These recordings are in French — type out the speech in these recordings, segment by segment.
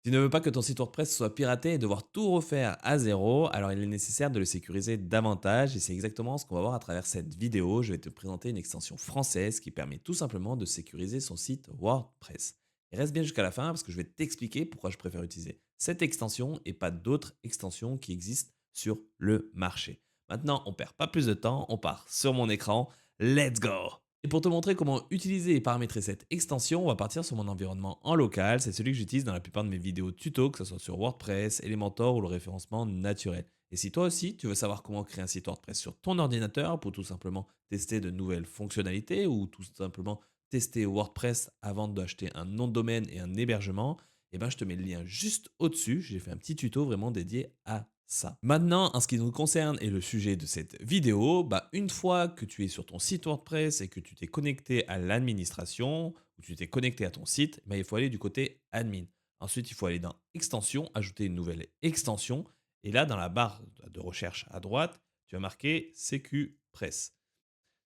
Tu ne veux pas que ton site WordPress soit piraté et devoir tout refaire à zéro, alors il est nécessaire de le sécuriser davantage et c'est exactement ce qu'on va voir à travers cette vidéo. Je vais te présenter une extension française qui permet tout simplement de sécuriser son site WordPress. Et reste bien jusqu'à la fin parce que je vais t'expliquer pourquoi je préfère utiliser cette extension et pas d'autres extensions qui existent sur le marché. Maintenant, on perd pas plus de temps, on part sur mon écran. Let's go! Et pour te montrer comment utiliser et paramétrer cette extension, on va partir sur mon environnement en local. C'est celui que j'utilise dans la plupart de mes vidéos tuto, que ce soit sur WordPress, Elementor ou le référencement naturel. Et si toi aussi, tu veux savoir comment créer un site WordPress sur ton ordinateur pour tout simplement tester de nouvelles fonctionnalités ou tout simplement tester WordPress avant d'acheter un nom de domaine et un hébergement, eh ben, je te mets le lien juste au-dessus. J'ai fait un petit tuto vraiment dédié à ça. Maintenant, en ce qui nous concerne et le sujet de cette vidéo, bah, une fois que tu es sur ton site WordPress et que tu t'es connecté à l'administration ou tu t'es connecté à ton site, bah, il faut aller du côté admin. Ensuite, il faut aller dans extension, ajouter une nouvelle extension. Et là, dans la barre de recherche à droite, tu vas marquer CQPress.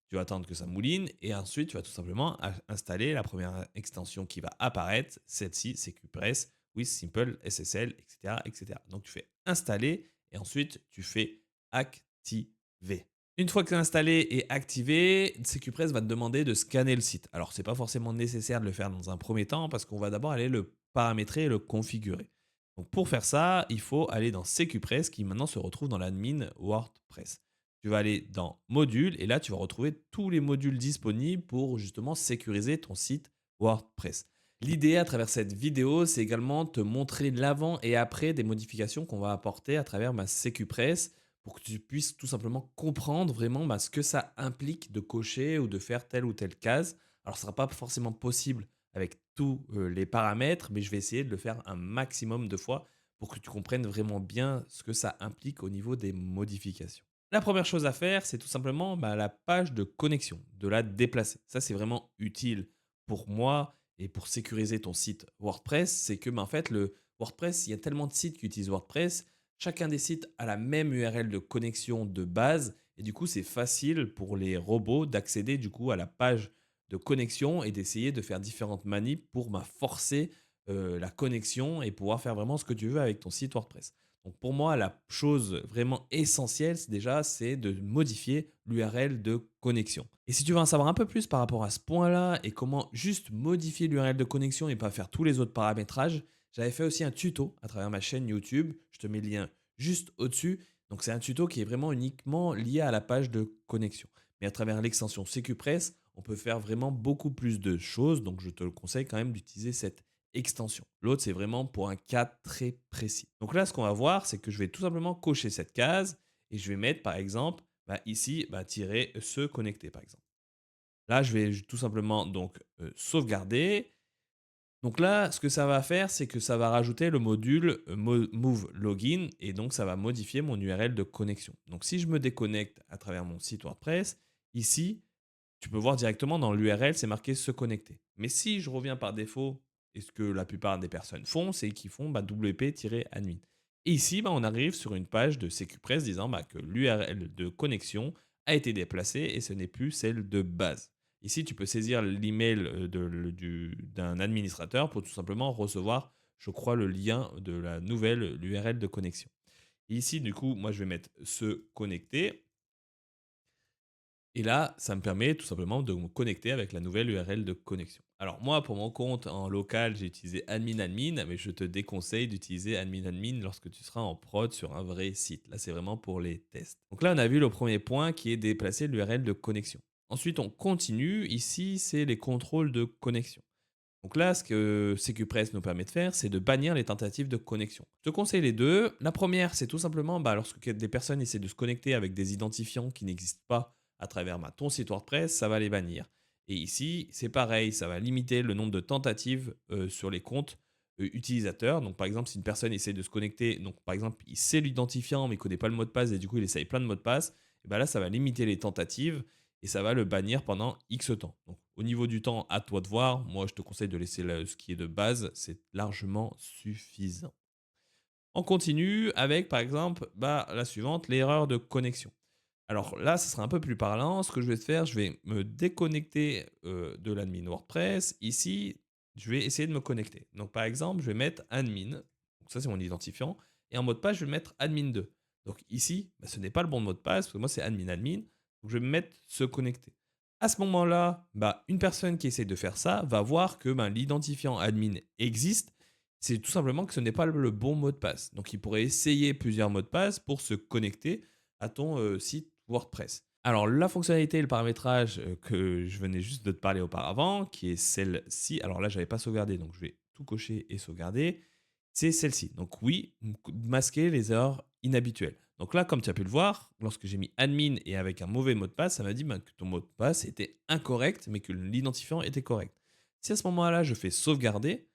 Tu vas attendre que ça mouline et ensuite tu vas tout simplement installer la première extension qui va apparaître, celle-ci, c'est QPress with Simple SSL, etc., etc. Donc tu fais installer et ensuite tu fais activer. Une fois que c'est installé et activé, CQPress va te demander de scanner le site. Alors, c'est pas forcément nécessaire de le faire dans un premier temps parce qu'on va d'abord aller le paramétrer et le configurer. Donc, pour faire ça, il faut aller dans CQPress qui maintenant se retrouve dans l'admin WordPress. Tu vas aller dans modules et là, tu vas retrouver tous les modules disponibles pour justement sécuriser ton site WordPress. L'idée à travers cette vidéo, c'est également te montrer l'avant et après des modifications qu'on va apporter à travers ma CQPress pour que tu puisses tout simplement comprendre vraiment ce que ça implique de cocher ou de faire telle ou telle case. Alors, ce ne sera pas forcément possible avec tous les paramètres, mais je vais essayer de le faire un maximum de fois pour que tu comprennes vraiment bien ce que ça implique au niveau des modifications. La première chose à faire, c'est tout simplement la page de connexion, de la déplacer. Ça, c'est vraiment utile pour moi et pour sécuriser ton site WordPress. C'est que, en fait, le WordPress, il y a tellement de sites qui utilisent WordPress. Chacun des sites a la même URL de connexion de base. Et du coup, c'est facile pour les robots d'accéder du coup à la page de connexion et d'essayer de faire différentes manips pour forcer la connexion et pouvoir faire vraiment ce que tu veux avec ton site WordPress. Donc pour moi, la chose vraiment essentielle, c'est de modifier l'URL de connexion. Et si tu veux en savoir un peu plus par rapport à ce point-là et comment juste modifier l'URL de connexion et pas faire tous les autres paramétrages, j'avais fait aussi un tuto à travers ma chaîne YouTube. Je te mets le lien juste au-dessus. Donc c'est un tuto qui est vraiment uniquement lié à la page de connexion. Mais à travers l'extension CQPress, on peut faire vraiment beaucoup plus de choses. Donc je te le conseille quand même d'utiliser cette extension. L'autre, c'est vraiment pour un cas très précis. Donc là, ce qu'on va voir, c'est que je vais tout simplement cocher cette case et je vais mettre, par exemple, ici, tirer se connecter, par exemple. Là, je vais tout simplement donc sauvegarder. Donc là, ce que ça va faire, c'est que ça va rajouter le module Move Login et donc ça va modifier mon URL de connexion. Donc si je me déconnecte à travers mon site WordPress, ici, tu peux voir directement dans l'URL, c'est marqué se connecter. Mais si je reviens par défaut, et ce que la plupart des personnes font, c'est qu'ils font WP-admin. Et ici, on arrive sur une page de CQPress disant que l'URL de connexion a été déplacée et ce n'est plus celle de base. Ici, tu peux saisir l'email d'un administrateur pour tout simplement recevoir, je crois, le lien de la nouvelle URL de connexion. Et ici, du coup, moi, je vais mettre se connecter. Et là, ça me permet tout simplement de me connecter avec la nouvelle URL de connexion. Alors moi, pour mon compte en local, j'ai utilisé admin, mais je te déconseille d'utiliser admin lorsque tu seras en prod sur un vrai site. Là, c'est vraiment pour les tests. Donc là, on a vu le premier point qui est déplacer l'URL de connexion. Ensuite, on continue. Ici, c'est les contrôles de connexion. Donc là, ce que CQPress nous permet de faire, c'est de bannir les tentatives de connexion. Je te conseille les deux. La première, c'est tout simplement lorsque des personnes essaient de se connecter avec des identifiants qui n'existent pas à travers ton site WordPress, ça va les bannir. Et ici, c'est pareil, ça va limiter le nombre de tentatives sur les comptes utilisateurs. Donc par exemple, si une personne essaie de se connecter, donc par exemple, il sait l'identifiant mais il ne connaît pas le mot de passe et du coup il essaye plein de mots de passe, et là, ça va limiter les tentatives et ça va le bannir pendant X temps. Donc, au niveau du temps, à toi de voir. Moi, je te conseille de laisser ce qui est de base, c'est largement suffisant. On continue avec, par exemple, la suivante, l'erreur de connexion. Alors là, ce sera un peu plus parlant. Ce que je vais faire, je vais me déconnecter de l'admin WordPress. Ici, je vais essayer de me connecter. Donc par exemple, je vais mettre admin, donc ça c'est mon identifiant, et en mot de passe, je vais mettre admin 2. Donc ici, bah, ce n'est pas le bon mot de passe, parce que moi c'est admin, donc je vais me mettre se connecter. À ce moment-là, bah, une personne qui essaie de faire ça va voir que bah, l'identifiant admin existe. C'est tout simplement que ce n'est pas le bon mot de passe. Donc il pourrait essayer plusieurs mots de passe pour se connecter à ton site WordPress. Alors la fonctionnalité et le paramétrage que je venais juste de te parler auparavant, qui est celle-ci. Alors là, je n'avais pas sauvegardé, donc je vais tout cocher et sauvegarder. C'est celle-ci. Donc oui, masquer les erreurs inhabituelles. Donc là, comme tu as pu le voir, lorsque j'ai mis admin et avec un mauvais mot de passe, ça m'a dit bah, que ton mot de passe était incorrect, mais que l'identifiant était correct. Si à ce moment-là, je fais sauvegarder,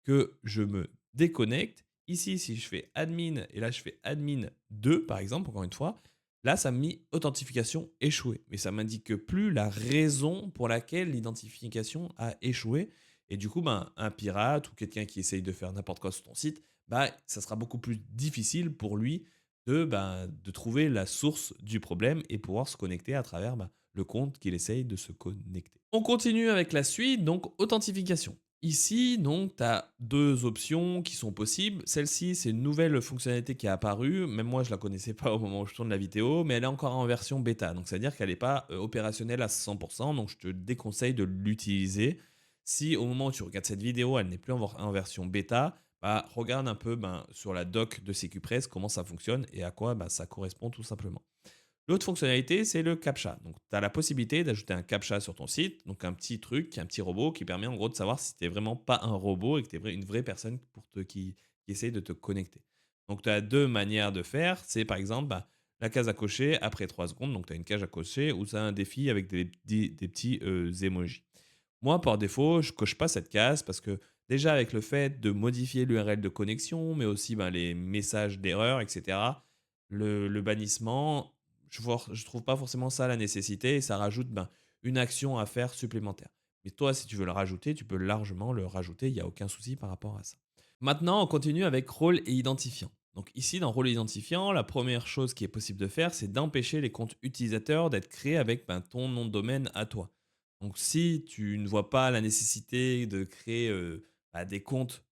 que je me déconnecte, ici, si je fais admin, et là je fais admin 2, par exemple, encore une fois, là, ça m'a mis authentification échouée. Mais ça m'indique plus la raison pour laquelle l'identification a échoué. Et du coup, ben, un pirate ou quelqu'un qui essaye de faire n'importe quoi sur ton site, bah, ça sera beaucoup plus difficile pour lui de trouver la source du problème et pouvoir se connecter à travers le compte qu'il essaye de se connecter. On continue avec la suite, donc authentification. Ici, donc, tu as deux options qui sont possibles. Celle-ci, c'est une nouvelle fonctionnalité qui est apparue. Même moi, je ne la connaissais pas au moment où je tourne la vidéo, mais elle est encore en version bêta. Donc, c'est-à-dire qu'elle n'est pas opérationnelle à 100%. Donc, je te déconseille de l'utiliser. Si au moment où tu regardes cette vidéo, elle n'est plus en version bêta, bah, regarde un peu sur la doc de SecuPress comment ça fonctionne et à quoi ça correspond tout simplement. L'autre fonctionnalité, c'est le CAPTCHA. Donc, tu as la possibilité d'ajouter un CAPTCHA sur ton site, donc un petit truc, un petit robot qui permet en gros de savoir si tu n'es vraiment pas un robot et que tu es une vraie personne qui essaye de te connecter. Donc, tu as deux manières de faire. C'est par exemple la case à cocher après 3 secondes. Donc, tu as une case à cocher ou tu as un défi avec des petits emojis. Moi, par défaut, je coche pas cette case parce que déjà avec le fait de modifier l'URL de connexion, mais aussi les messages d'erreur, etc., le bannissement, je trouve pas forcément ça la nécessité et ça rajoute une action à faire supplémentaire. Mais toi, si tu veux le rajouter, tu peux largement le rajouter, il n'y a aucun souci par rapport à ça. Maintenant, on continue avec rôle et identifiant. Donc ici, dans rôle et identifiant, la première chose qui est possible de faire, c'est d'empêcher les comptes utilisateurs d'être créés avec ton nom de domaine à toi. Donc si tu ne vois pas la nécessité de créer des comptes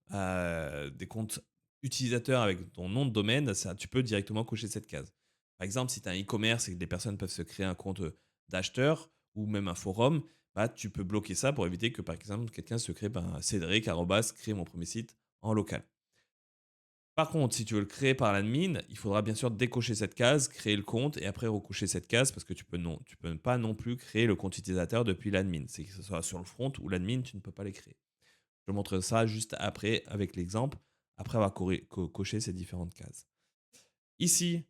utilisateurs avec ton nom de domaine, ça, tu peux directement cocher cette case. Par exemple, si tu as un e-commerce et que des personnes peuvent se créer un compte d'acheteur ou même un forum, tu peux bloquer ça pour éviter que, par exemple, quelqu'un se crée Cédric, crée mon premier site en local. Par contre, si tu veux le créer par l'admin, il faudra bien sûr décocher cette case, créer le compte et après recocher cette case parce que tu peux pas non plus créer le compte utilisateur depuis l'admin. C'est que ce soit sur le front ou l'admin, tu ne peux pas les créer. Je te montre ça juste après avec l'exemple, après avoir coché ces différentes cases. Ici,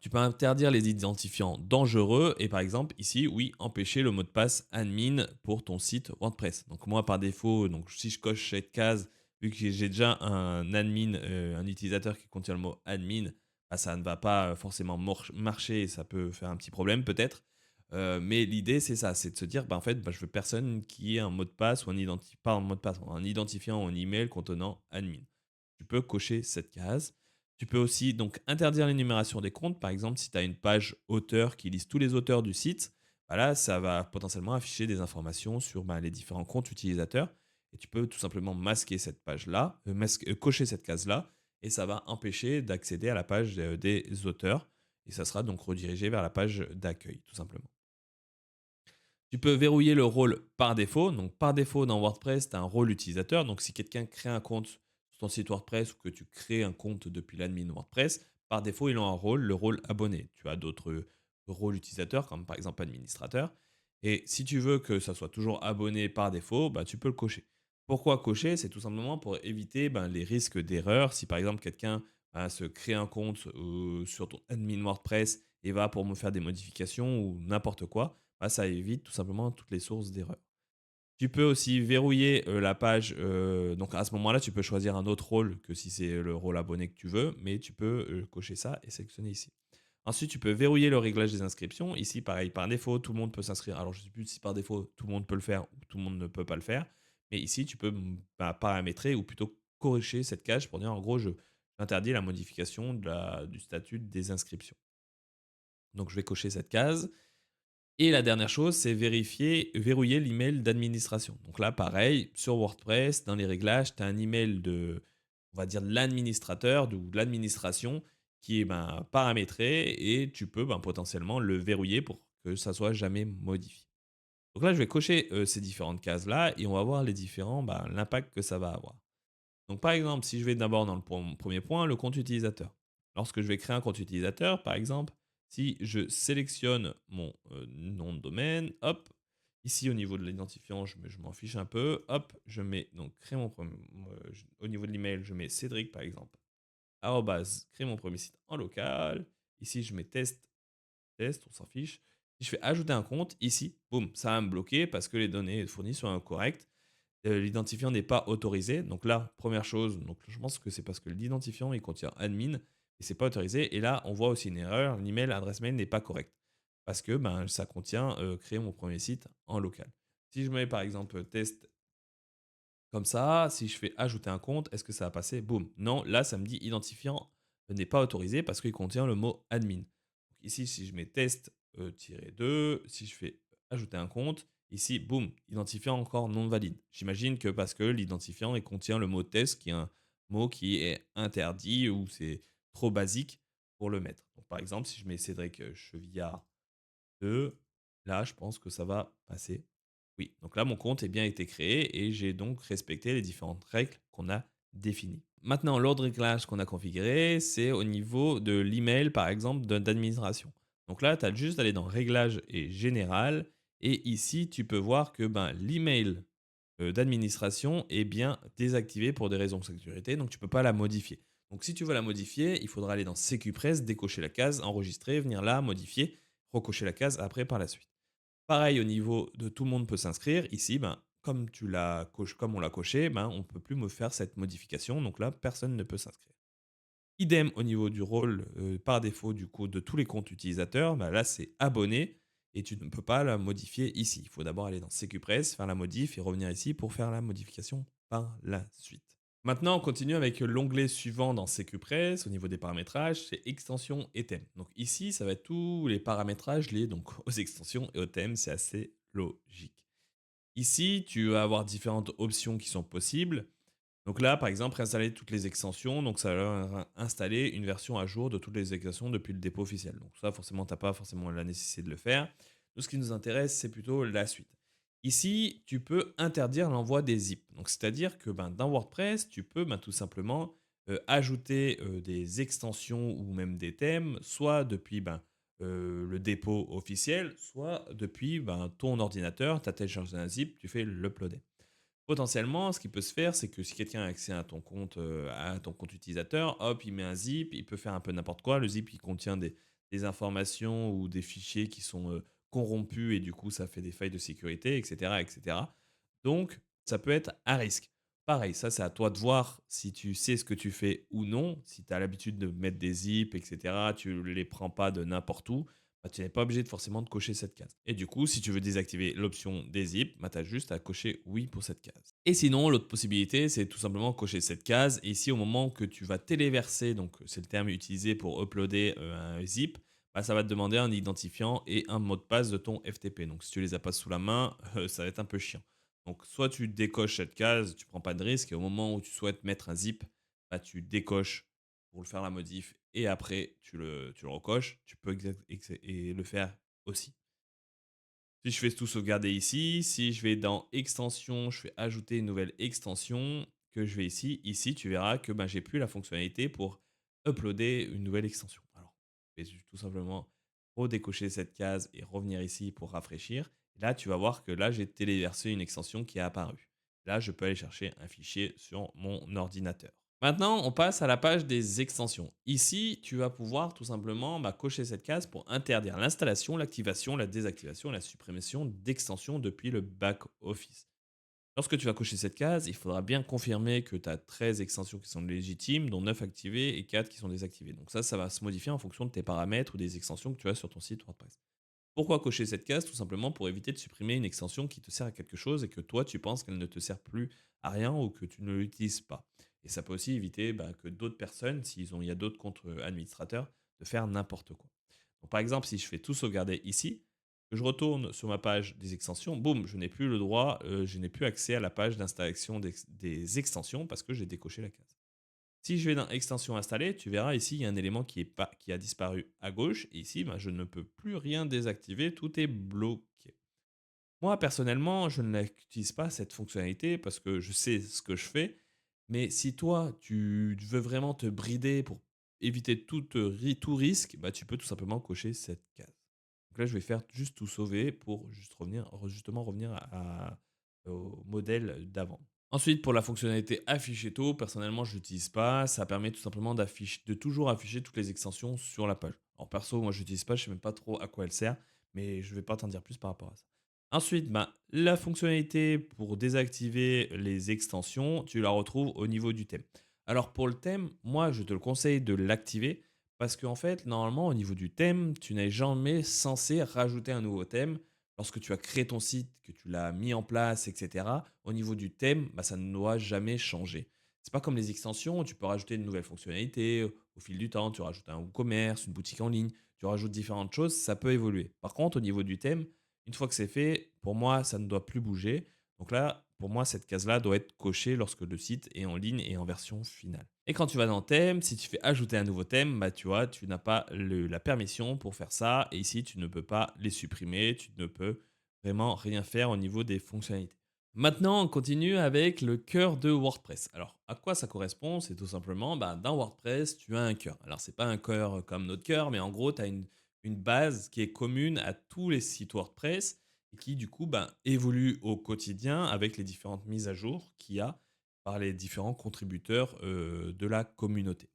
tu peux interdire les identifiants dangereux et par exemple ici, oui, empêcher le mot de passe admin pour ton site WordPress. Donc moi par défaut, donc si je coche cette case, vu que j'ai déjà un admin, un utilisateur qui contient le mot admin, ça ne va pas forcément marcher et ça peut faire un petit problème peut-être. Mais l'idée c'est ça, c'est de se dire en fait je veux personne qui ait un mot de passe ou pas un mot de passe, un identifiant ou un email contenant admin. Tu peux cocher cette case. Tu peux aussi donc interdire l'énumération des comptes. Par exemple, si tu as une page auteur qui liste tous les auteurs du site, là, ça va potentiellement afficher des informations sur les différents comptes utilisateurs. Et tu peux tout simplement masquer cette page-là, cocher cette case-là, et ça va empêcher d'accéder à la page des auteurs. Et ça sera donc redirigé vers la page d'accueil, tout simplement. Tu peux verrouiller le rôle par défaut. Donc, par défaut, dans WordPress, tu as un rôle utilisateur. Donc, si quelqu'un crée un compte sur ton site WordPress ou que tu crées un compte depuis l'admin WordPress, par défaut, ils ont un rôle, le rôle abonné. Tu as d'autres rôles utilisateurs, comme par exemple administrateur. Et si tu veux que ça soit toujours abonné par défaut, tu peux le cocher. Pourquoi cocher? C'est tout simplement pour éviter les risques d'erreur. Si par exemple quelqu'un se crée un compte sur ton admin WordPress et va pour me faire des modifications ou n'importe quoi, ça évite tout simplement toutes les sources d'erreurs. Tu peux aussi verrouiller la page. Donc à ce moment-là, tu peux choisir un autre rôle que si c'est le rôle abonné que tu veux, mais tu peux cocher ça et sélectionner ici. Ensuite, tu peux verrouiller le réglage des inscriptions. Ici, pareil, par défaut, tout le monde peut s'inscrire. Alors, je ne sais plus si par défaut, tout le monde peut le faire ou tout le monde ne peut pas le faire. Mais ici, tu peux paramétrer ou plutôt corriger cette case pour dire en gros, j'interdis la modification du statut des inscriptions. Donc, je vais cocher cette case. Et la dernière chose, c'est verrouiller l'email d'administration. Donc là, pareil, sur WordPress, dans les réglages, tu as un email de, on va dire, de l'administrateur ou de l'administration qui est paramétré et tu peux potentiellement le verrouiller pour que ça soit jamais modifié. Donc là, je vais cocher ces différentes cases-là et on va voir les différents, l'impact que ça va avoir. Donc par exemple, si je vais d'abord dans premier point, le compte utilisateur. Lorsque je vais créer un compte utilisateur, par exemple, si je sélectionne mon nom de domaine, hop, ici au niveau de l'identifiant, je m'en fiche un peu, hop, je mets donc créer mon premier, au niveau de l'email, je mets Cédric par exemple, arrobase, créer mon premier site en local. Ici, je mets test, on s'en fiche. Si je fais ajouter un compte, ici, boum, ça va me bloquer parce que les données fournies sont incorrectes. L'identifiant n'est pas autorisé. Donc là, première chose, donc je pense que c'est parce que l'identifiant il contient admin et c'est pas autorisé. Et là, on voit aussi une erreur, l'email, l'adresse mail n'est pas correcte parce que ça contient créer mon premier site en local. Si je mets par exemple test comme ça, si je fais ajouter un compte, est-ce que ça va passer? Boum. Non, là, ça me dit identifiant n'est pas autorisé parce qu'il contient le mot admin. Donc ici, si je mets test-2, si je fais ajouter un compte, ici, boum, identifiant encore non valide. J'imagine que parce que l'identifiant il contient le mot test, qui est un mot qui est interdit ou c'est trop basique pour le mettre. Donc, par exemple, si je mets Cédric Chevillard 2, là, je pense que ça va passer. Oui, donc là, mon compte est bien été créé et j'ai donc respecté les différentes règles qu'on a définies. Maintenant, l'autre réglage qu'on a configuré, c'est au niveau de l'email, par exemple, d'administration. Donc là, tu as juste à aller dans Réglages et Général. Et ici, tu peux voir que l'email d'administration est bien désactivé pour des raisons de sécurité. Donc, tu ne peux pas la modifier. Donc, si tu veux la modifier, il faudra aller dans CQPress, décocher la case, enregistrer, venir là, modifier, recocher la case après par la suite. Pareil au niveau de tout le monde peut s'inscrire. Ici, comme comme on l'a coché, on ne peut plus me faire cette modification. Donc là, personne ne peut s'inscrire. Idem au niveau du rôle par défaut du coup de tous les comptes utilisateurs. Là, c'est abonné et tu ne peux pas la modifier ici. Il faut d'abord aller dans CQPress, faire la modif et revenir ici pour faire la modification par la suite. Maintenant, on continue avec l'onglet suivant dans CQPress au niveau des paramétrages, c'est extensions et thèmes. Donc ici, ça va être tous les paramétrages liés donc aux extensions et aux thèmes, c'est assez logique. Ici, tu vas avoir différentes options qui sont possibles. Donc là, par exemple, installer toutes les extensions, donc ça va installer une version à jour de toutes les extensions depuis le dépôt officiel. Donc ça, forcément, tu n'as pas forcément la nécessité de le faire. Nous, ce qui nous intéresse, c'est plutôt la suite. Ici, tu peux interdire l'envoi des zips. Donc, c'est-à-dire que dans WordPress, tu peux tout simplement ajouter des extensions ou même des thèmes, soit depuis le dépôt officiel, soit depuis ton ordinateur, tu as téléchargé un zip, tu fais l'uploader. Potentiellement, ce qui peut se faire, c'est que si quelqu'un a accès à ton compte utilisateur, hop, il met un zip, il peut faire un peu n'importe quoi. Le zip, il contient des informations ou des fichiers qui sont corrompus et du coup, ça fait des failles de sécurité, etc., etc. Donc, ça peut être à risque. Pareil, ça, c'est à toi de voir si tu sais ce que tu fais ou non. Si tu as l'habitude de mettre des zips, etc., tu ne les prends pas de n'importe où, tu n'es pas obligé de forcément de cocher cette case. Et du coup, si tu veux désactiver l'option des zips, tu as juste à cocher oui pour cette case. Et sinon, l'autre possibilité, c'est tout simplement cocher cette case. Et ici, au moment que tu vas téléverser, donc c'est le terme utilisé pour uploader un zip, ça va te demander un identifiant et un mot de passe de ton FTP. Donc si tu les as pas sous la main, ça va être un peu chiant. Donc soit tu décoches cette case, tu prends pas de risque, et au moment où tu souhaites mettre un zip, tu décoches pour le faire la modif, et après tu le recoches, tu peux et le faire aussi. Si je fais tout sauvegarder ici, si je vais dans extension, je fais ajouter une nouvelle extension, que je vais ici tu verras que j'ai plus la fonctionnalité pour uploader une nouvelle extension. Alors, je vais tout simplement redécocher cette case et revenir ici pour rafraîchir. Et là, tu vas voir que là, j'ai téléversé une extension qui est apparue. Là, je peux aller chercher un fichier sur mon ordinateur. Maintenant, on passe à la page des extensions. Ici, tu vas pouvoir tout simplement cocher cette case pour interdire l'installation, l'activation, la désactivation et la suppression d'extensions depuis le back-office. Lorsque tu vas cocher cette case, il faudra bien confirmer que tu as 13 extensions qui sont légitimes, dont 9 activées et 4 qui sont désactivées. Donc ça va se modifier en fonction de tes paramètres ou des extensions que tu as sur ton site WordPress. Pourquoi cocher cette case? Tout simplement pour éviter de supprimer une extension qui te sert à quelque chose et que toi, tu penses qu'elle ne te sert plus à rien ou que tu ne l'utilises pas. Et ça peut aussi éviter que d'autres personnes, il y a d'autres comptes administrateurs, de faire n'importe quoi. Donc, par exemple, si je fais tout sauvegarder ici, ce que je retourne sur ma page des extensions, boum, je n'ai plus le droit, je n'ai plus accès à la page d'installation des extensions parce que j'ai décoché la case. Si je vais dans extension installée, tu verras ici, il y a un élément qui a disparu à gauche. Et ici, ben, je ne peux plus rien désactiver, tout est bloqué. Moi, personnellement, je ne n'utilise pas cette fonctionnalité parce que je sais ce que je fais. Mais si toi, tu veux vraiment te brider pour éviter tout risque, bah, tu peux tout simplement cocher cette case. Donc là, je vais faire juste tout sauver pour justement revenir au modèle d'avant. Ensuite, pour la fonctionnalité afficher tôt, personnellement, je l'utilise pas. Ça permet tout simplement de toujours afficher toutes les extensions sur la page. Alors perso, moi, je l'utilise pas, je sais même pas trop à quoi elle sert, mais je vais pas t'en dire plus par rapport à ça. Ensuite, ben, la fonctionnalité pour désactiver les extensions, tu la retrouves au niveau du thème. Alors pour le thème, moi, je te le conseille de l'activer parce qu'en fait, normalement, au niveau du thème, tu n'es jamais censé rajouter un nouveau thème. Lorsque tu as créé ton site, que tu l'as mis en place, etc., au niveau du thème, bah, ça ne doit jamais changer. C'est pas comme les extensions où tu peux rajouter une nouvelle fonctionnalité au fil du temps, tu rajoutes un e-commerce, une boutique en ligne, tu rajoutes différentes choses, ça peut évoluer. Par contre, au niveau du thème, une fois que c'est fait, pour moi, ça ne doit plus bouger. Donc là, pour moi, cette case-là doit être cochée lorsque le site est en ligne et en version finale. Et quand tu vas dans thème, si tu fais ajouter un nouveau thème, bah tu vois, tu n'as pas la permission pour faire ça. Et ici, tu ne peux pas les supprimer, tu ne peux vraiment rien faire au niveau des fonctionnalités. Maintenant, on continue avec le cœur de WordPress. Alors, à quoi ça correspond? C'est tout simplement, bah, dans WordPress, tu as un cœur. Alors, c'est pas un cœur comme notre cœur, mais en gros, tu as une base qui est commune à tous les sites WordPress et qui, du coup, bah, évolue au quotidien avec les différentes mises à jour qu'il y a par les différents contributeurs de la communauté.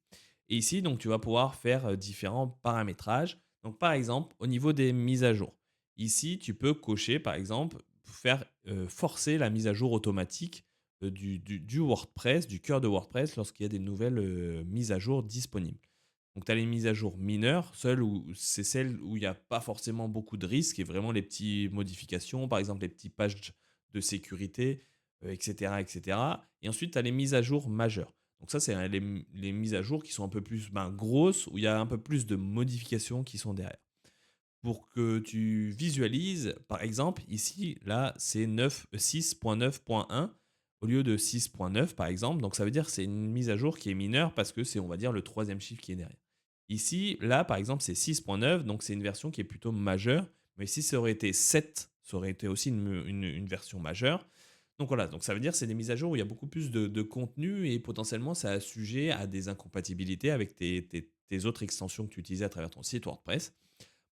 Et ici, donc, tu vas pouvoir faire différents paramétrages. Donc, par exemple, au niveau des mises à jour. Ici, tu peux cocher, par exemple, faire forcer la mise à jour automatique du WordPress, du cœur de WordPress, lorsqu'il y a des nouvelles mises à jour disponibles. Donc, tu as les mises à jour mineures, c'est celles où il n'y a pas forcément beaucoup de risques et vraiment les petites modifications, par exemple les petites pages de sécurité, etc., etc. Et cetera. Et ensuite, tu as les mises à jour majeures. Donc ça, c'est les mises à jour qui sont un peu plus grosses, où il y a un peu plus de modifications qui sont derrière. Pour que tu visualises, par exemple, ici, là, c'est 6.9.1 au lieu de 6.9, par exemple. Donc ça veut dire que c'est une mise à jour qui est mineure parce que c'est, on va dire, le troisième chiffre qui est derrière. Ici, là, par exemple, c'est 6.9, donc c'est une version qui est plutôt majeure. Mais si ça aurait été 7, ça aurait été aussi une version majeure. Donc voilà, donc ça veut dire que c'est des mises à jour où il y a beaucoup plus de contenu et potentiellement ça a sujet à des incompatibilités avec tes autres extensions que tu utilisais à travers ton site WordPress.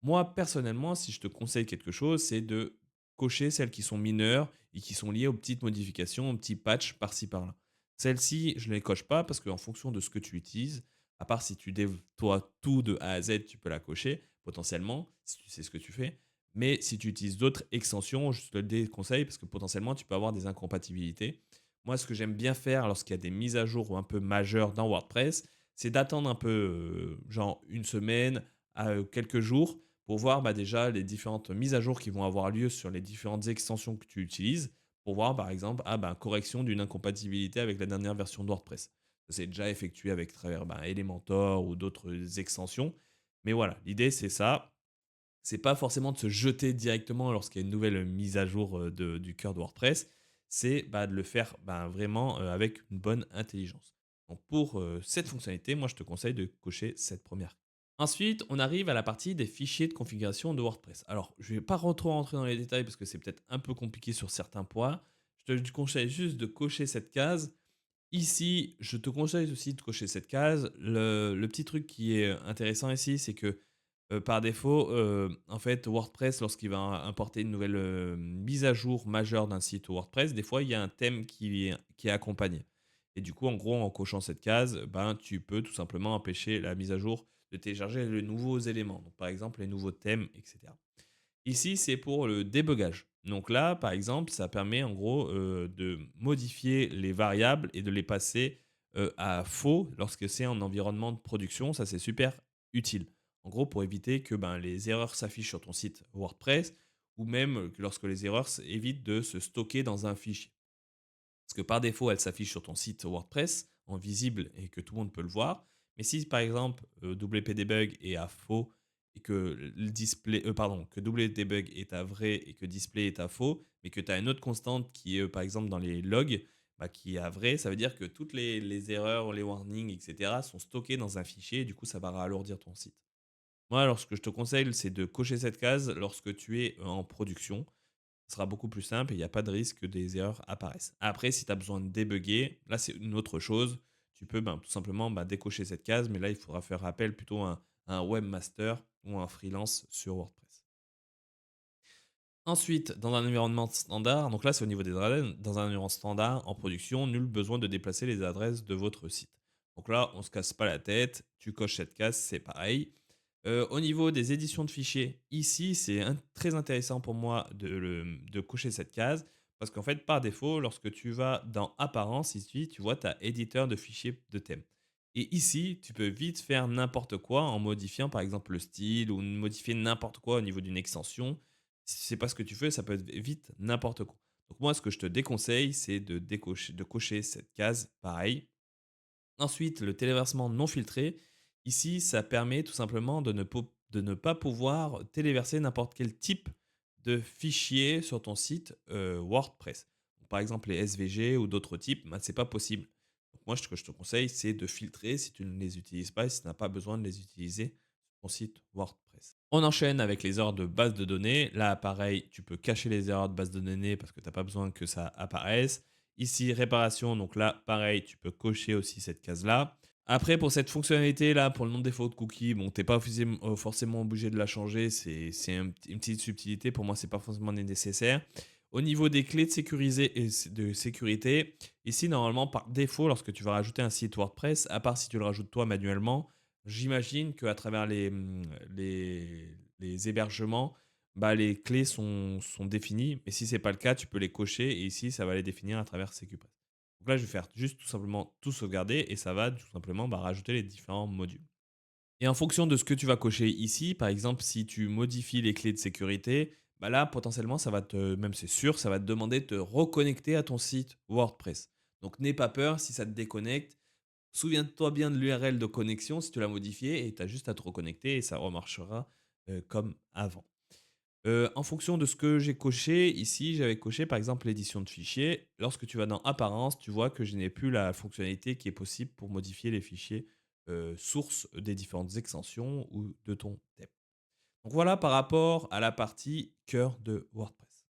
Moi, personnellement, si je te conseille quelque chose, c'est de cocher celles qui sont mineures et qui sont liées aux petites modifications, aux petits patchs par-ci par-là. Celles-ci, je ne les coche pas parce qu'en fonction de ce que tu utilises, à part si tu déploies tout de A à Z, tu peux la cocher potentiellement, si tu sais ce que tu fais. Mais si tu utilises d'autres extensions, je te le déconseille parce que potentiellement, tu peux avoir des incompatibilités. Moi, ce que j'aime bien faire lorsqu'il y a des mises à jour ou un peu majeures dans WordPress, c'est d'attendre un peu, genre une semaine à quelques jours, pour voir déjà les différentes mises à jour qui vont avoir lieu sur les différentes extensions que tu utilises, pour voir par exemple, correction d'une incompatibilité avec la dernière version de WordPress. Ça c'est déjà effectué avec travers Elementor ou d'autres extensions. Mais voilà, l'idée c'est ça. C'est pas forcément de se jeter directement lorsqu'il y a une nouvelle mise à jour du cœur de WordPress. C'est de le faire vraiment avec une bonne intelligence. Donc pour cette fonctionnalité, moi je te conseille de cocher cette première. Ensuite, on arrive à la partie des fichiers de configuration de WordPress. Alors, je ne vais pas trop rentrer dans les détails parce que c'est peut-être un peu compliqué sur certains points. Je te conseille juste de cocher cette case. Ici, je te conseille aussi de cocher cette case. Le petit truc qui est intéressant ici, c'est que par défaut, en fait, WordPress, lorsqu'il va importer une nouvelle mise à jour majeure d'un site WordPress, des fois, il y a un thème qui est accompagné. Et du coup, en gros, en cochant cette case, tu peux tout simplement empêcher la mise à jour de télécharger les nouveaux éléments. Donc, par exemple, les nouveaux thèmes, etc. Ici, c'est pour le débugage. Donc là, par exemple, ça permet en gros de modifier les variables et de les passer à faux lorsque c'est en environnement de production. Ça, c'est super utile. En gros, pour éviter que les erreurs s'affichent sur ton site WordPress ou même que lorsque les erreurs évitent de se stocker dans un fichier. Parce que par défaut, elles s'affichent sur ton site WordPress en visible et que tout le monde peut le voir. Mais si par exemple WP Debug est à faux et que le display, pardon, que WDebug est à vrai et que display est à faux, mais que tu as une autre constante qui est, par exemple, dans les logs, bah, qui est à vrai, ça veut dire que toutes les erreurs, les warnings, etc., sont stockées dans un fichier et du coup, ça va ralourdir ton site. Moi, alors, ce que je te conseille, c'est de cocher cette case lorsque tu es en production. Ce sera beaucoup plus simple et il n'y a pas de risque que des erreurs apparaissent. Après, si tu as besoin de débugger, là, c'est une autre chose. Tu peux tout simplement décocher cette case, mais là, il faudra faire appel plutôt à un webmaster ou à un freelance sur WordPress. Ensuite, dans un environnement standard, donc là c'est au niveau des adresses, dans un environnement standard en production, nul besoin de déplacer les adresses de votre site. Donc là, on ne se casse pas la tête, tu coches cette case, c'est pareil. Au niveau des éditions de fichiers, ici c'est très intéressant pour moi de cocher cette case parce qu'en fait, par défaut, lorsque tu vas dans Apparence, ici, tu vois, tu as éditeur de fichiers de thème. Et ici, tu peux vite faire n'importe quoi en modifiant par exemple le style ou modifier n'importe quoi au niveau d'une extension. Si c'est pas ce que tu fais, ça peut être vite n'importe quoi. Donc moi, ce que je te déconseille, c'est de cocher cette case pareil. Ensuite, le téléversement non filtré. Ici, ça permet tout simplement de ne pas pouvoir téléverser n'importe quel type de fichier sur ton site WordPress. Donc, par exemple, les SVG ou d'autres types, c'est pas possible. Donc moi, ce que je te conseille, c'est de filtrer si tu ne les utilises pas et si tu n'as pas besoin de les utiliser sur ton site WordPress. On enchaîne avec les erreurs de base de données. Là, pareil, tu peux cacher les erreurs de base de données parce que tu n'as pas besoin que ça apparaisse. Ici, réparation, donc là, pareil, tu peux cocher aussi cette case-là. Après, pour cette fonctionnalité-là, pour le non défaut de cookies, bon, t'es pas forcément obligé de la changer, c'est une petite subtilité, pour moi, c'est pas forcément nécessaire. Au niveau des clés de sécurité, ici, normalement, par défaut, lorsque tu vas rajouter un site WordPress, à part si tu le rajoutes toi manuellement, j'imagine qu'à travers les hébergements, les clés sont définies, mais si c'est pas le cas, tu peux les cocher et ici, ça va les définir à travers CQPress. Donc là, je vais faire juste tout simplement tout sauvegarder et ça va tout simplement rajouter les différents modules. Et en fonction de ce que tu vas cocher ici, par exemple, si tu modifies les clés de sécurité, là, potentiellement, ça va même c'est sûr, ça va te demander de te reconnecter à ton site WordPress. Donc n'aie pas peur si ça te déconnecte. Souviens-toi bien de l'URL de connexion si tu l'as modifié et tu as juste à te reconnecter et ça remarchera comme avant. En fonction de ce que j'ai coché, ici, j'avais coché par exemple l'édition de fichiers. Lorsque tu vas dans Apparence, tu vois que je n'ai plus la fonctionnalité qui est possible pour modifier les fichiers sources des différentes extensions ou de ton thème. Donc voilà par rapport à la partie cœur de WordPress.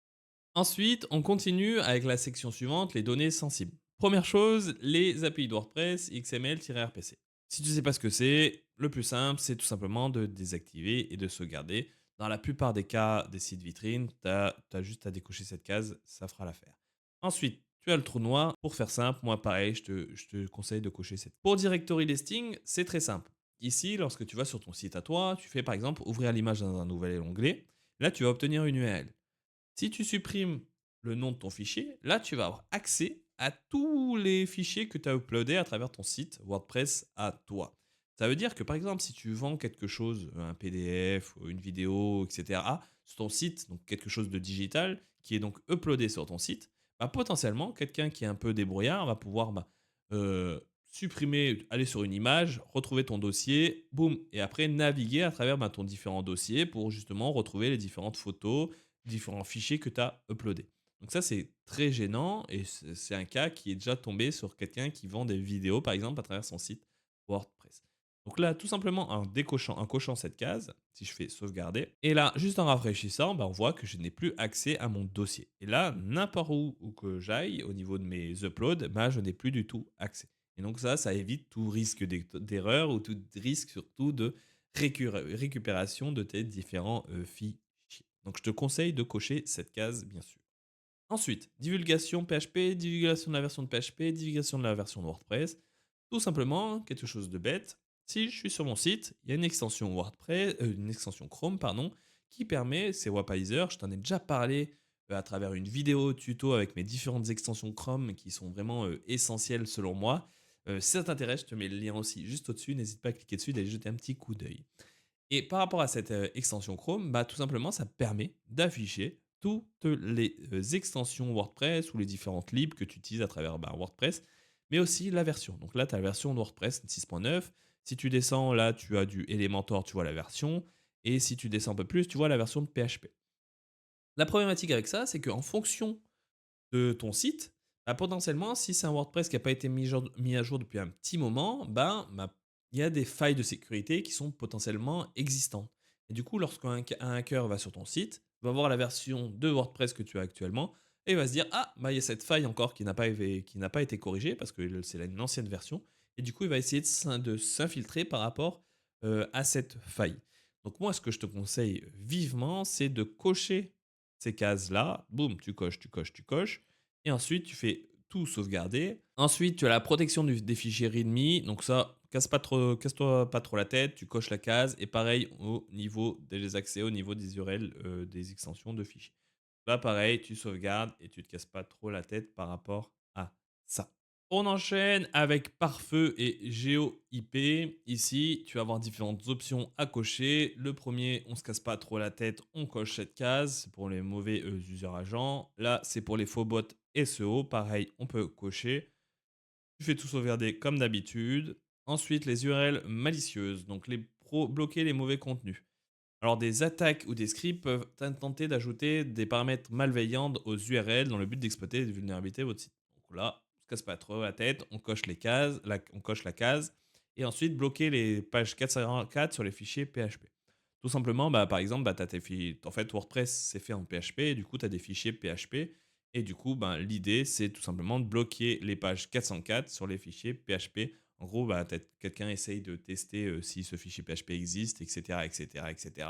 Ensuite, on continue avec la section suivante, les données sensibles. Première chose, les API de WordPress XML-RPC. Si tu ne sais pas ce que c'est, le plus simple, c'est tout simplement de désactiver et de sauvegarder. Dans la plupart des cas des sites vitrines, tu as juste à décocher cette case, ça fera l'affaire. Ensuite, tu as le trou noir. Pour faire simple, moi pareil, je te conseille de cocher cette. Pour Directory Listing, c'est très simple. Ici, lorsque tu vas sur ton site à toi, tu fais par exemple ouvrir l'image dans un nouvel onglet. Là, tu vas obtenir une URL. Si tu supprimes le nom de ton fichier, là, tu vas avoir accès à tous les fichiers que tu as uploadés à travers ton site WordPress à toi. Ça veut dire que par exemple, si tu vends quelque chose, un PDF, une vidéo, etc., sur ton site, donc quelque chose de digital, qui est donc uploadé sur ton site, potentiellement, quelqu'un qui est un peu débrouillard va pouvoir supprimer, aller sur une image, retrouver ton dossier, boum, et après naviguer à travers ton différent dossier pour justement retrouver les différentes photos, différents fichiers que tu as uploadés. Donc ça, c'est très gênant et c'est un cas qui est déjà tombé sur quelqu'un qui vend des vidéos, par exemple, à travers son site WordPress. Donc là, tout simplement, en cochant cette case, si je fais sauvegarder, et là, juste en rafraîchissant, on voit que je n'ai plus accès à mon dossier. Et là, n'importe où que j'aille, au niveau de mes uploads, je n'ai plus du tout accès. Et donc ça évite tout risque d'erreur ou tout risque surtout de récupération de tes différents fichiers. Donc je te conseille de cocher cette case, bien sûr. Ensuite, divulgation PHP, divulgation de la version de PHP, divulgation de la version de WordPress. Tout simplement, quelque chose de bête. Si je suis sur mon site, il y a une extension WordPress, une extension Chrome, pardon, qui permet, c'est Wappizer, je t'en ai déjà parlé à travers une vidéo tuto avec mes différentes extensions Chrome qui sont vraiment essentielles selon moi. Si ça t'intéresse, je te mets le lien aussi juste au-dessus. N'hésite pas à cliquer dessus et d'aller jeter un petit coup d'œil. Et par rapport à cette extension Chrome, tout simplement, ça permet d'afficher toutes les extensions WordPress ou les différentes libs que tu utilises à travers WordPress, mais aussi la version. Donc là, tu as la version de WordPress 6.9. Si tu descends, là, tu as du Elementor, tu vois la version. Et si tu descends un peu plus, tu vois la version de PHP. La problématique avec ça, c'est qu'en fonction de ton site, bah, potentiellement, si c'est un WordPress qui n'a pas été mis à jour depuis un petit moment, il y a des failles de sécurité qui sont potentiellement existantes. Et du coup, lorsqu'un hacker va sur ton site, va voir la version de WordPress que tu as actuellement et va se dire: ah, bah, il y a cette faille encore qui n'a pas été corrigée parce que c'est une ancienne version. Et du coup, il va essayer de s'infiltrer par rapport à cette faille. Donc, moi, ce que je te conseille vivement, c'est de cocher ces cases-là. Boum, tu coches, tu coches, tu coches et ensuite, tu fais tout sauvegarder. Ensuite, tu as la protection des fichiers README. Donc ça, casse-toi pas trop la tête. Tu coches la case. Et pareil au niveau des accès, au niveau des URL, des extensions de fichiers. Là, pareil, tu sauvegardes et tu te casses pas trop la tête par rapport à ça. On enchaîne avec pare-feu et GeoIP. Ici, tu vas avoir différentes options à cocher. Le premier, on se casse pas trop la tête, on coche cette case. C'est pour les mauvais user agents. Là, c'est pour les faux bots SEO. Pareil, on peut cocher. Tu fais tout sauvegarder comme d'habitude. Ensuite, les URL malicieuses, donc bloquer les mauvais contenus. Alors, des attaques ou des scripts peuvent tenter d'ajouter des paramètres malveillants aux URL dans le but d'exploiter des vulnérabilités de votre site. Donc là, on se casse pas trop la tête, on coche les cases, on coche la case, et ensuite bloquer les pages 404 sur les fichiers PHP. Tout simplement, par exemple, en fait, WordPress, c'est fait en PHP, et du coup, tu as des fichiers PHP, et du coup, l'idée, c'est tout simplement de bloquer les pages 404 sur les fichiers PHP. En gros, peut-être quelqu'un essaye de tester si ce fichier PHP existe, etc., etc., etc.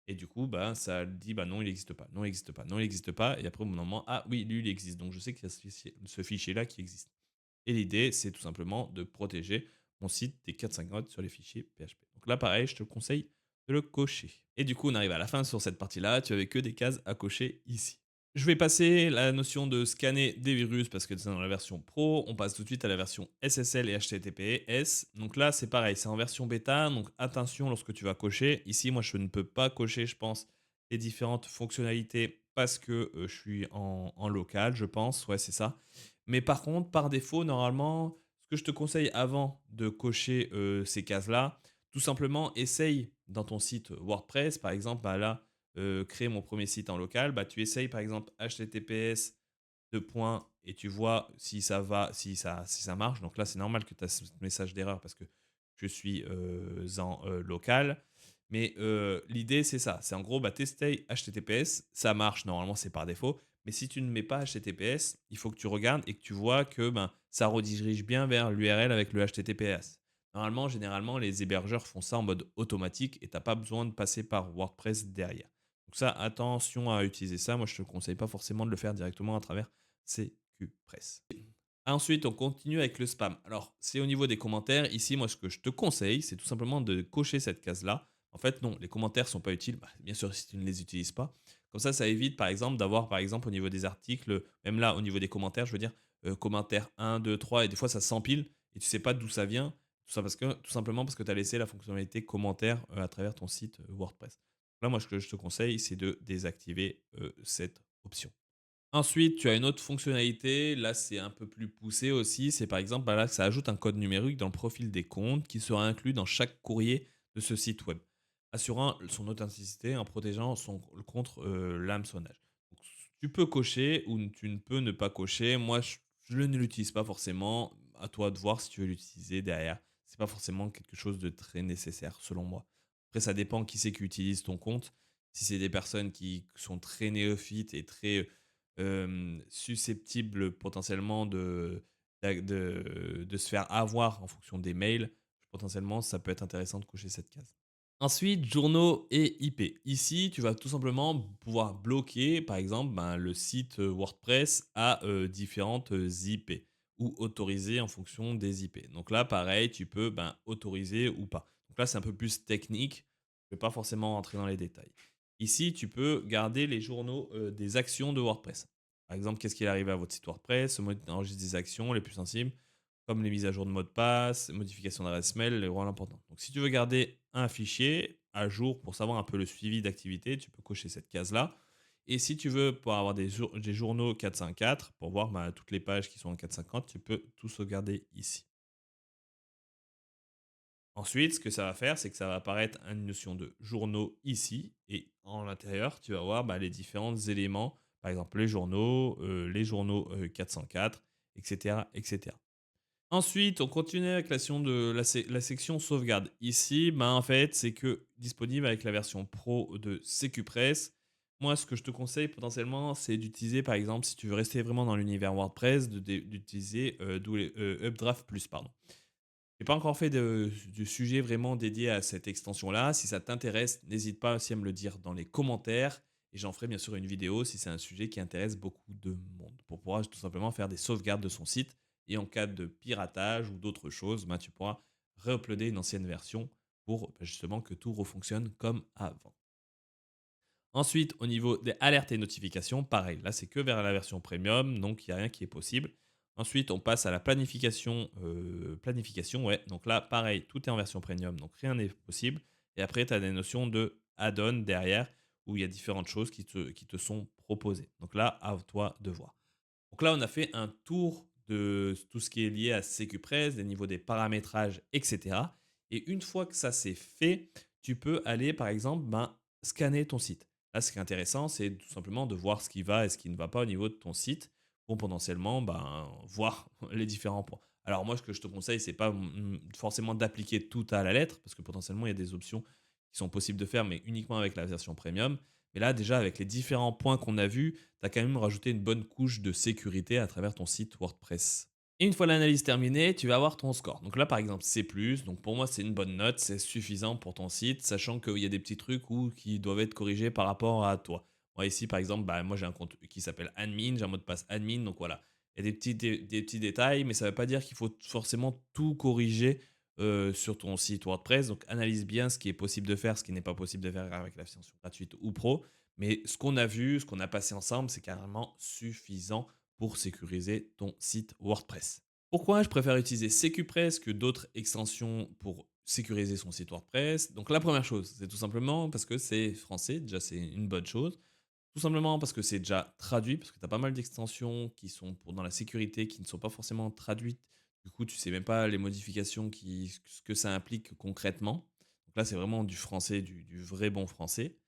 Et du coup, ça dit, non, il n'existe pas, non, il n'existe pas, non, il n'existe pas. Et après, au bout d'un moment, ah oui, lui, il existe. Donc, je sais qu'il y a ce fichier-là qui existe. Et l'idée, c'est tout simplement de protéger mon site des 450 sur les fichiers PHP. Donc là, pareil, je te conseille de le cocher. Et du coup, on arrive à la fin sur cette partie-là. Tu avais que des cases à cocher ici. Je vais passer la notion de scanner des virus parce que c'est dans la version pro. On passe tout de suite à la version SSL et HTTPS. Donc là, c'est pareil, c'est en version bêta. Donc attention lorsque tu vas cocher. Ici, moi, je ne peux pas cocher, je pense, les différentes fonctionnalités parce que je suis en local, je pense. Ouais, c'est ça. Mais par contre, par défaut, normalement, ce que je te conseille avant de cocher ces cases-là, tout simplement, essaye dans ton site WordPress, par exemple, là, créer mon premier site en local, tu essayes par exemple HTTPS deux points et tu vois si ça va, si ça marche. Donc là, c'est normal que tu as ce message d'erreur parce que je suis en local. Mais l'idée, c'est ça. C'est en gros, tester HTTPS. Ça marche. Normalement, c'est par défaut. Mais si tu ne mets pas HTTPS, il faut que tu regardes et que tu vois que ça redirige bien vers l'URL avec le HTTPS. Normalement, généralement, les hébergeurs font ça en mode automatique et tu n'as pas besoin de passer par WordPress derrière. Donc ça, attention à utiliser ça. Moi, je ne te conseille pas forcément de le faire directement à travers CQPress. Ensuite, on continue avec le spam. Alors, c'est au niveau des commentaires. Ici, moi, ce que je te conseille, c'est tout simplement de cocher cette case-là. En fait, non, les commentaires ne sont pas utiles. Bien sûr, si tu ne les utilises pas. Comme ça évite, par exemple, d'avoir, par exemple, au niveau des articles, même là, au niveau des commentaires, je veux dire, commentaires 1, 2, 3, et des fois, ça s'empile, et tu sais pas d'où ça vient. Tout simplement parce que tu as laissé la fonctionnalité commentaire à travers ton site WordPress. Là, moi, ce que je te conseille, c'est de désactiver cette option. Ensuite, tu as une autre fonctionnalité, là c'est un peu plus poussé aussi, c'est par exemple là ça ajoute un code numérique dans le profil des comptes qui sera inclus dans chaque courrier de ce site web, assurant son authenticité en protégeant contre l'hameçonnage. Donc, tu peux cocher ou tu ne peux ne pas cocher. Moi, je ne l'utilise pas forcément. À toi de voir si tu veux l'utiliser derrière. C'est pas forcément quelque chose de très nécessaire selon moi. Après, ça dépend qui c'est qui utilise ton compte. Si c'est des personnes qui sont très néophytes et très susceptible potentiellement de se faire avoir en fonction des mails, potentiellement, ça peut être intéressant de cocher cette case. Ensuite, journaux et IP. Ici, tu vas tout simplement pouvoir bloquer, par exemple, le site WordPress à différentes IP ou autoriser en fonction des IP. Donc là, pareil, tu peux autoriser ou pas. Donc là, c'est un peu plus technique. Je ne vais pas forcément rentrer dans les détails. Ici, tu peux garder les journaux des actions de WordPress. Par exemple, qu'est-ce qui est arrivé à votre site WordPress, enregistre des actions les plus sensibles, comme les mises à jour de mot de passe, modification d'adresse mail, les rôles importants. Donc, si tu veux garder un fichier à jour pour savoir un peu le suivi d'activité, tu peux cocher cette case-là. Et si tu veux, pour avoir des journaux 454, pour voir toutes les pages qui sont en 450, tu peux tout sauvegarder ici. Ensuite, ce que ça va faire, c'est que ça va apparaître une notion de journaux ici et en l'intérieur, tu vas voir, bah, les différents éléments, par exemple les journaux, 404 et cetera et cetera. Ensuite, on continue avec la section sauvegarde. Ici, ben, en fait, c'est que disponible avec la version pro de Secupress. Moi, ce que je te conseille potentiellement, c'est d'utiliser, par exemple, si tu veux rester vraiment dans l'univers WordPress, d'utiliser Updraft Plus, pardon. J'ai pas encore fait de sujet vraiment dédié à cette extension-là. Si ça t'intéresse, n'hésite pas aussi à me le dire dans les commentaires et j'en ferai bien sûr une vidéo si c'est un sujet qui intéresse beaucoup de monde pour pouvoir tout simplement faire des sauvegardes de son site et en cas de piratage ou d'autres choses, ben, tu pourras re-uploader une ancienne version pour justement que tout refonctionne comme avant. Ensuite, au niveau des alertes et notifications, pareil, là c'est que vers la version premium, donc il n'y a rien qui est possible. Ensuite, on passe à la planification, ouais. Donc là, pareil, tout est en version premium, donc rien n'est possible. Et après, tu as des notions de add-on derrière, où il y a différentes choses qui te sont proposées. Donc là, à toi de voir. Donc là, on a fait un tour de tout ce qui est lié à SecuPress, des niveaux des paramétrages, etc. Et une fois que ça c'est fait, tu peux aller, par exemple, ben, scanner ton site. Là, ce qui est intéressant, c'est tout simplement de voir ce qui va et ce qui ne va pas au niveau de ton site pour potentiellement ben, voir les différents points. Alors moi, ce que je te conseille, c'est pas forcément d'appliquer tout à la lettre, parce que potentiellement, il y a des options qui sont possibles de faire, mais uniquement avec la version premium. Mais là, déjà, avec les différents points qu'on a vus, tu as quand même rajouté une bonne couche de sécurité à travers ton site WordPress. Et une fois l'analyse terminée, tu vas avoir ton score. Donc là, par exemple, C+, donc pour moi, c'est une bonne note, c'est suffisant pour ton site, sachant qu'il y a des petits trucs qui doivent être corrigés par rapport à toi. Moi, ici, par exemple, bah, moi, j'ai un compte qui s'appelle admin, j'ai un mot de passe admin, donc voilà. Il y a des petits détails, mais ça ne veut pas dire qu'il faut forcément tout corriger sur ton site WordPress. Donc, analyse bien ce qui est possible de faire, ce qui n'est pas possible de faire avec la version gratuite ou pro. Mais ce qu'on a vu, ce qu'on a passé ensemble, c'est carrément suffisant pour sécuriser ton site WordPress. Pourquoi je préfère utiliser SecuPress que d'autres extensions pour sécuriser son site WordPress? Donc la première chose, c'est tout simplement parce que c'est français, déjà c'est une bonne chose. Tout simplement parce que c'est déjà traduit, parce que tu as pas mal d'extensions qui sont dans la sécurité, qui ne sont pas forcément traduites. Du coup, tu sais même pas les modifications, ce que ça implique concrètement. Donc là, c'est vraiment du français, du vrai bon français.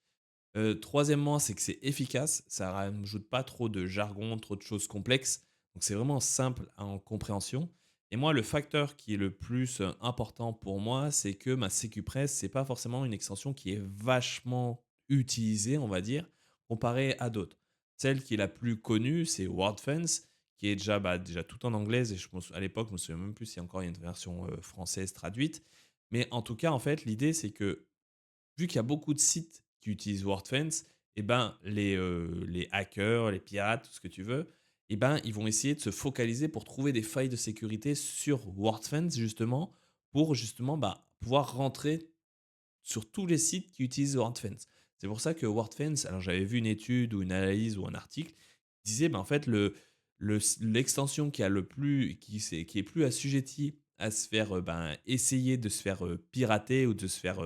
Troisièmement, c'est que c'est efficace, ça rajoute pas trop de jargon, trop de choses complexes, donc c'est vraiment simple en compréhension. Et moi, le facteur qui est le plus, important pour moi, c'est que ma SecuPress, c'est pas forcément une extension qui est vachement utilisée, on va dire, comparée à d'autres. Celle qui est la plus connue, c'est WordFence, qui est déjà, bah, déjà tout en anglaise et je pense à l'époque, je me souviens même plus si encore il y a une version, française traduite. Mais en tout cas, en fait, l'idée, c'est que vu qu'il y a beaucoup de sites qui utilisent WordFence, et ben, les hackers, les pirates, tout ce que tu veux, et ben, ils vont essayer de se focaliser pour trouver des failles de sécurité sur WordFence justement, pour justement, bah, pouvoir rentrer sur tous les sites qui utilisent WordFence. C'est pour ça que WordFence, alors j'avais vu une étude ou une analyse ou un article qui disait, ben, en fait, l'extension qui a le plus qui est plus assujettie à se faire, ben, essayer de se faire, pirater ou de se faire,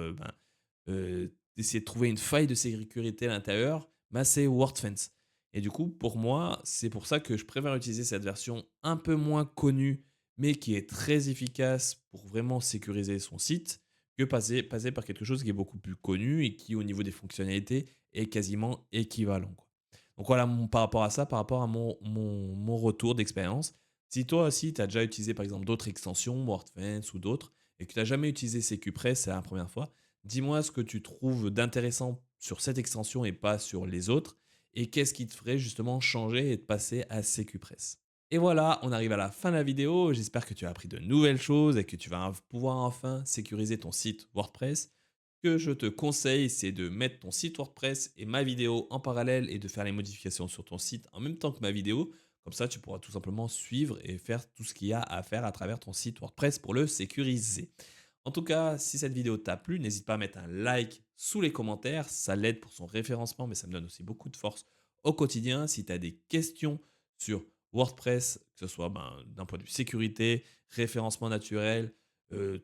d'essayer de trouver une faille de sécurité à l'intérieur, bah, c'est WordFence. Et du coup, pour moi, c'est pour ça que je préfère utiliser cette version un peu moins connue, mais qui est très efficace pour vraiment sécuriser son site, que passer par quelque chose qui est beaucoup plus connu et qui, au niveau des fonctionnalités, est quasiment équivalent, quoi. Donc voilà, par rapport à ça, par rapport à mon retour d'expérience. Si toi aussi, tu as déjà utilisé par exemple d'autres extensions, WordFence ou d'autres, et que tu n'as jamais utilisé CQPress, c'est la première fois, dis-moi ce que tu trouves d'intéressant sur cette extension et pas sur les autres, et qu'est-ce qui te ferait justement changer et de passer à CQPress. Et voilà, on arrive à la fin de la vidéo. J'espère que tu as appris de nouvelles choses et que tu vas pouvoir enfin sécuriser ton site WordPress. Ce que je te conseille, c'est de mettre ton site WordPress et ma vidéo en parallèle et de faire les modifications sur ton site en même temps que ma vidéo. Comme ça, tu pourras tout simplement suivre et faire tout ce qu'il y a à faire à travers ton site WordPress pour le sécuriser. En tout cas, si cette vidéo t'a plu, n'hésite pas à mettre un like sous les commentaires. Ça l'aide pour son référencement, mais ça me donne aussi beaucoup de force au quotidien. Si tu as des questions sur WordPress, que ce soit ben, d'un point de vue sécurité, référencement naturel,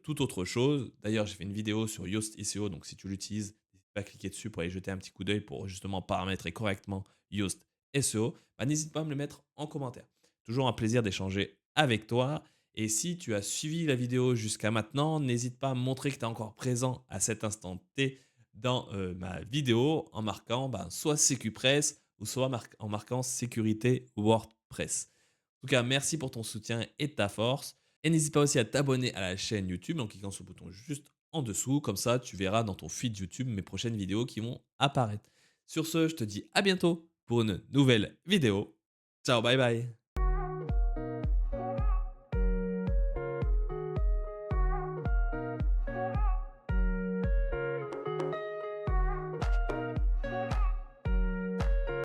toute autre chose. D'ailleurs, j'ai fait une vidéo sur Yoast SEO, donc si tu l'utilises, n'hésite pas à cliquer dessus pour aller jeter un petit coup d'œil pour justement paramétrer correctement Yoast SEO. Bah, n'hésite pas à me le mettre en commentaire. Toujours un plaisir d'échanger avec toi Et si tu as suivi la vidéo jusqu'à maintenant, n'hésite pas à montrer que tu es encore présent à cet instant T dans ma vidéo en marquant soit SécuPress ou soit en marquant sécurité WordPress. En tout cas, merci pour ton soutien et ta force. Et n'hésite pas aussi à t'abonner à la chaîne YouTube en cliquant sur le bouton juste en dessous. Comme ça, tu verras dans ton feed YouTube mes prochaines vidéos qui vont apparaître. Sur ce, je te dis à bientôt pour une nouvelle vidéo. Ciao, bye bye.